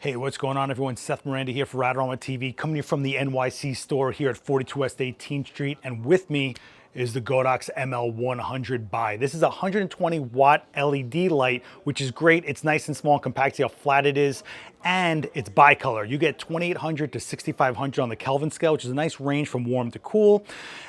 Hey, what's going on, everyone? Seth Miranda here for AdoramaTV, coming to you from the NYC store here at 42 West 18th Street, and with me is the Godox ML100Bi. This is a 120 watt LED light, which is great. It's nice and small and compact. See how flat it is, and it's bicolor. You get 2800 to 6500 on the Kelvin scale, which is a nice range from warm to cool.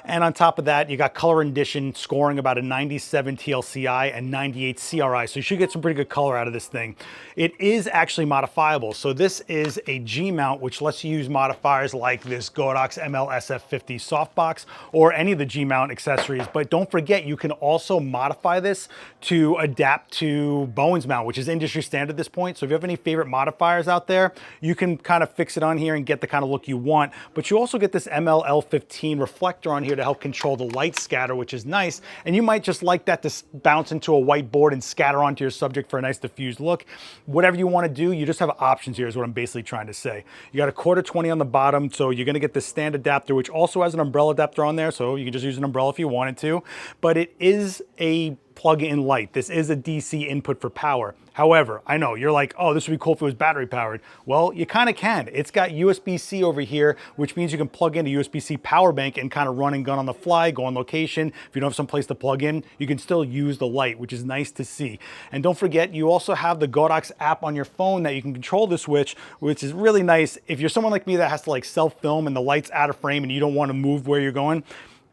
And on top of that, you got color rendition scoring about a 97 TLCI and 98 CRI, so you should get some pretty good color out of this thing. It is actually modifiable. So this is a G mount, which lets you use modifiers like this Godox ML100Bi softbox or any of the G mount accessories. But don't forget, you can also modify this to adapt to Bowen's mount, which is industry standard at this point. So if you have any favorite modifiers out there, you can kind of fix it on here and get the kind of look you want. But you also get this ML15 reflector on here to help control the light scatter, which is nice. And you might just like that to bounce into a whiteboard and scatter onto your subject for a nice diffused look. Whatever you want to do, you just have options here is what I'm basically trying to say. You got a quarter 20 on the bottom, so you're going to get the stand adapter, which also has an umbrella adapter on there, so you can just use an umbrella if you wanted to. But it is a plug-in light. This is a DC input for power. However, I know you're like, oh, this would be cool if it was battery powered. Well, you kind of can. It's got USB-C over here, which means you can plug in a USB-C power bank and kind of run and gun on the fly, go on location. If you don't have some place to plug in, you can still use the light, which is nice to see. And don't forget, you also have the Godox app on your phone that you can control the switch, which is really nice. If you're someone like me that has to like self-film and the light's out of frame and you don't want to move where you're going,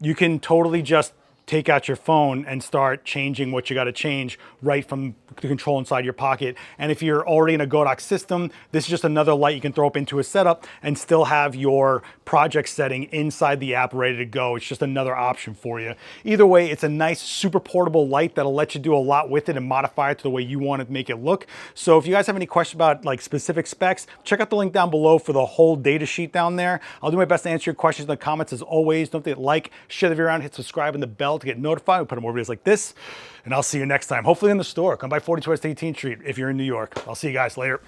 you can totally just take out your phone and start changing what you got to change right from the control inside your pocket. And if you're already in a Godox system, this is just another light you can throw up into a setup and still have your project setting inside the app ready to go. It's just another option for you. Either way, it's a nice, super portable light that'll let you do a lot with it and modify it to the way you want to make it look. So if you guys have any questions about like specific specs, check out the link down below for the whole data sheet down there. I'll do my best to answer your questions in the comments as always. Don't forget to like, share the video around, hit subscribe and the bell to get notified. We'll put more videos like this, and I'll see you next time. Hopefully in the store. Come by 42 West 18th Street if you're in New York. I'll see you guys later.